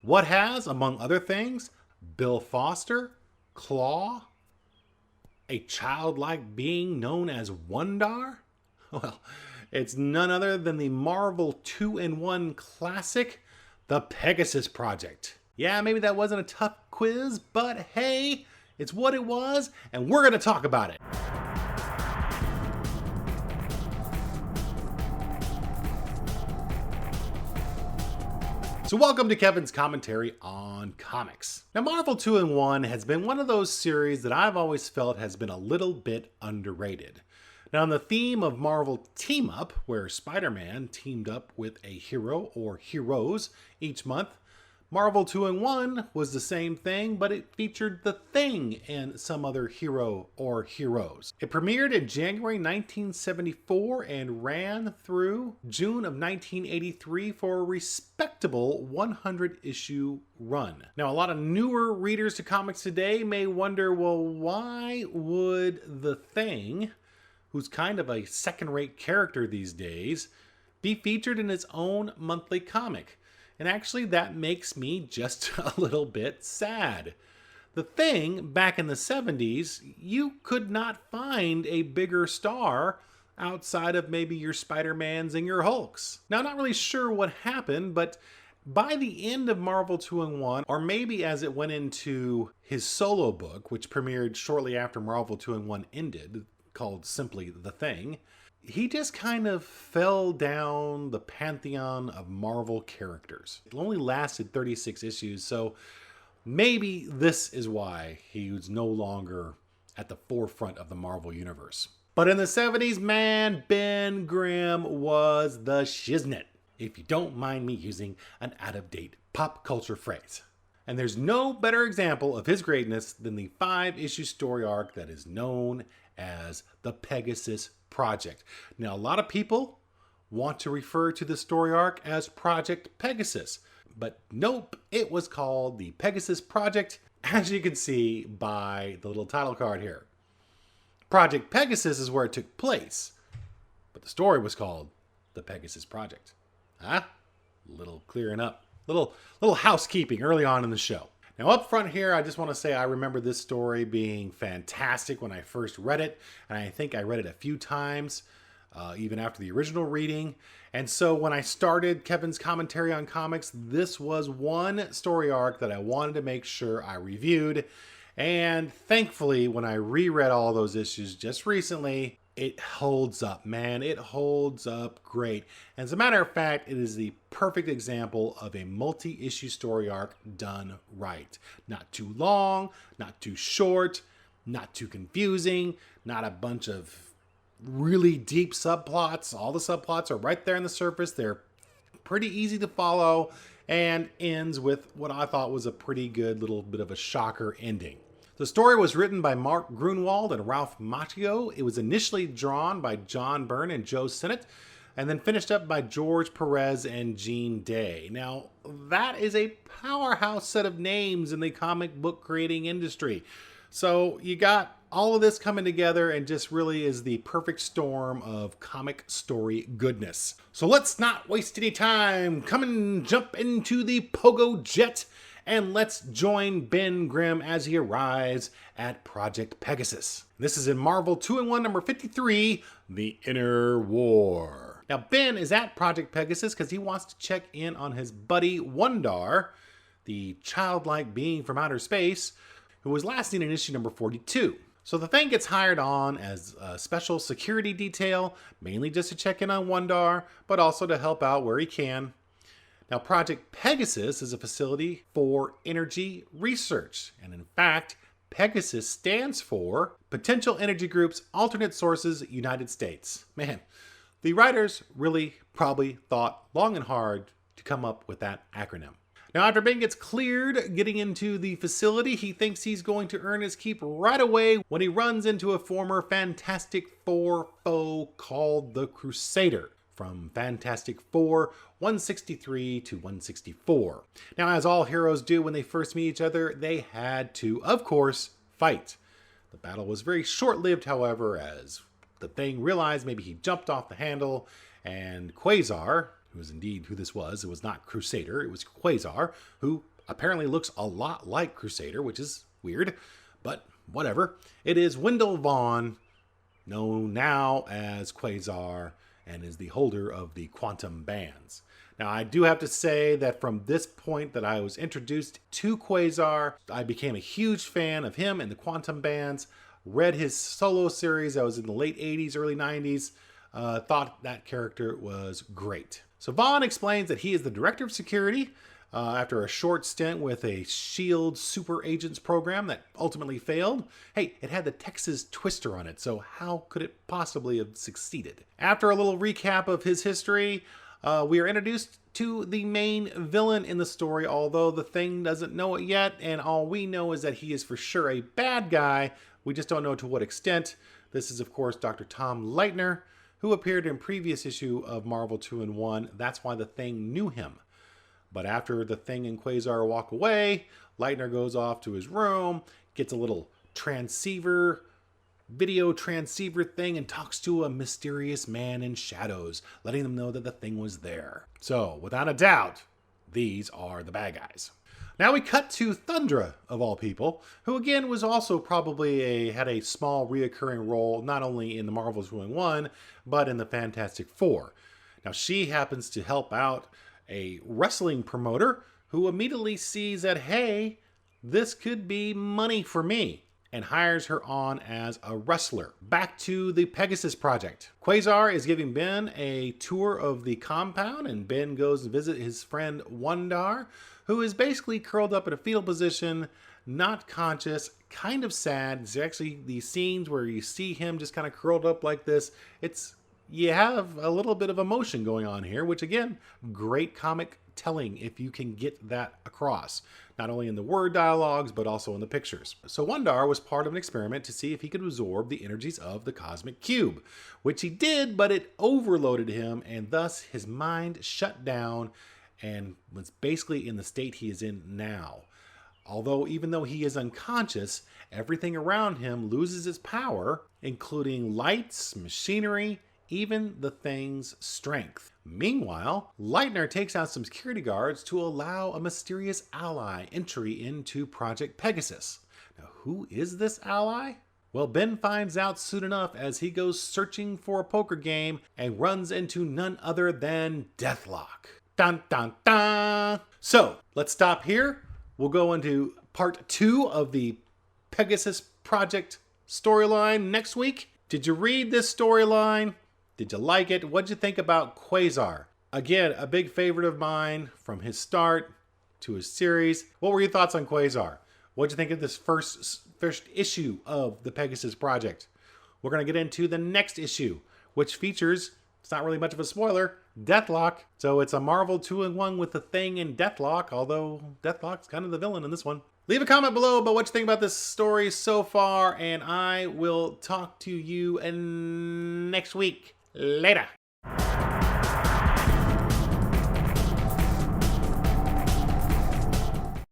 What has, among other things, Bill Foster, Claw, a childlike being known as Wondar? Well, it's none other than the Marvel 2-in-1 classic, the Pegasus Project. Yeah, maybe that wasn't a tough quiz, but hey, it's what it was, and we're going to talk about it. So welcome to Kevin's commentary on comics. Now, Marvel 2-in-1 has been one of those series that I've always felt has been a little bit underrated. Now, on the theme of Marvel Team Up, where Spider-Man teamed up with a hero or heroes each month, Marvel 2-in-1 was the same thing, but it featured the Thing and some other hero or heroes. It premiered in January 1974 and ran through June of 1983 for a respectable 100-issue run. Now, a lot of newer readers to comics today may wonder, well, why would the Thing, who's kind of a second-rate character these days, be featured in its own monthly comic? And actually, that makes me just a little bit sad. The Thing, back in the 70s, you could not find a bigger star outside of maybe your Spider-Mans and your Hulks. Now, I'm not really sure what happened, but by the end of Marvel 2-in-1, or maybe as it went into his solo book, which premiered shortly after Marvel 2-in-1 ended, called simply The Thing, he just kind of fell down the pantheon of Marvel characters. It only lasted 36 issues, so maybe this is why he was no longer at the forefront of the Marvel universe. But in the 70s, man, Ben Grimm was the shiznit, if you don't mind me using an out-of-date pop culture phrase. And there's no better example of his greatness than the 5-issue story arc that is known as the Pegasus Project. Now, a lot of people want to refer to the story arc as Project Pegasus, but nope, it was called the Pegasus Project, as you can see by the little title card here. Project Pegasus is where it took place, but the story was called the Pegasus Project. Huh? Little clearing up, little housekeeping early on in the show. Now, up front here, I just want to say I remember this story being fantastic when I first read it, and I think I read it a few times, even after the original reading. And so when I started Kevin's commentary on comics, this was one story arc that I wanted to make sure I reviewed. And thankfully, when I reread all those issues just recently, it holds up, man. It holds up great. And as a matter of fact, it is the perfect example of a multi-issue story arc done right. Not too long, not too short, not too confusing, not a bunch of really deep subplots. All the subplots are right there on the surface. They're pretty easy to follow and ends with what I thought was a pretty good little bit of a shocker ending. The story was written by Mark Gruenwald and Ralph Macchio. It was initially drawn by John Byrne and Joe Sinnott, and then finished up by George Perez and Gene Day. Now, that is a powerhouse set of names in the comic book creating industry. So you got all of this coming together and just really is the perfect storm of comic story goodness. So let's not waste any time. Come and jump into the Pogo Jet and let's join Ben Grimm as he arrives at Project Pegasus. This is in Marvel 2-in-1 number 53, The Inner War. Now, Ben is at Project Pegasus because he wants to check in on his buddy Wondar, the childlike being from outer space, who was last seen in issue number 42. So the Thing gets hired on as a special security detail, mainly just to check in on Wondar, but also to help out where he can. Now, Project Pegasus is a facility for energy research, and in fact, Pegasus stands for Potential Energy Group's Alternate Sources United States. Man, the writers really probably thought long and hard to come up with that acronym. Now, after Ben gets cleared getting into the facility, he thinks he's going to earn his keep right away when he runs into a former Fantastic Four foe called the Crusader, from Fantastic Four 163 to 164. Now, as all heroes do when they first meet each other, they had to, of course, fight. The battle was very short-lived, however, as the Thing realized maybe he jumped off the handle, and Quasar, who is indeed who this was, it was not Crusader, it was Quasar, who apparently looks a lot like Crusader, which is weird, but whatever. It is Wendell Vaughn, known now as Quasar, and is the holder of the quantum bands. Now, I do have to say that from this point that I was introduced to Quasar, I became a huge fan of him and the quantum bands, read his solo series that was in the late 80s, early 90s, thought that character was great. So Vaughn explains that he is the director of security after a short stint with a SHIELD super agents program that ultimately failed. Hey, it had the Texas Twister on it, so how could it possibly have succeeded? After a little recap of his history, we are introduced to the main villain in the story, although the Thing doesn't know it yet, and all we know is that he is for sure a bad guy. We just don't know to what extent. This is, of course, Dr. Tom Leitner, who appeared in previous issue of Marvel 2-in-1. That's why the Thing knew him. But after the Thing and Quasar walk away, Leitner goes off to his room, gets a little video transceiver thing, and talks to a mysterious man in shadows, letting them know that the Thing was there. So, without a doubt, these are the bad guys. Now we cut to Thundra, of all people, who again was also probably had a small reoccurring role, not only in the Marvel 2-in-1, but in the Fantastic Four. Now she happens to help out a wrestling promoter who immediately sees that, hey, this could be money for me, and hires her on as a wrestler. Back to the Pegasus Project. Quasar is giving Ben a tour of the compound, and Ben goes to visit his friend Wondar, who is basically curled up in a fetal position, not conscious, kind of sad. It's actually these scenes where you see him just kind of curled up like this. You have a little bit of emotion going on here, which again, great comic telling if you can get that across, not only in the word dialogues, but also in the pictures. So Wondar was part of an experiment to see if he could absorb the energies of the cosmic cube, which he did, but it overloaded him, and thus his mind shut down and was basically in the state he is in now. Although, even though he is unconscious, everything around him loses its power, including lights, machinery, even the Thing's strength. Meanwhile, Leitner takes out some security guards to allow a mysterious ally entry into Project Pegasus. Now, who is this ally? Well, Ben finds out soon enough as he goes searching for a poker game and runs into none other than Deathlock. Dun dun dun! So, let's stop here. We'll go into part 2 of the Pegasus Project storyline next week. Did you read this storyline? Did you like it? What'd you think about Quasar? Again, a big favorite of mine from his start to his series. What were your thoughts on Quasar? What'd you think of this first issue of the Pegasus Project? We're going to get into the next issue, which features, it's not really much of a spoiler, Deathlock. So it's a Marvel 2-in-1 with the Thing and Deathlock, although Deathlock's kind of the villain in this one. Leave a comment below about what you think about this story so far, and I will talk to you next week. Later.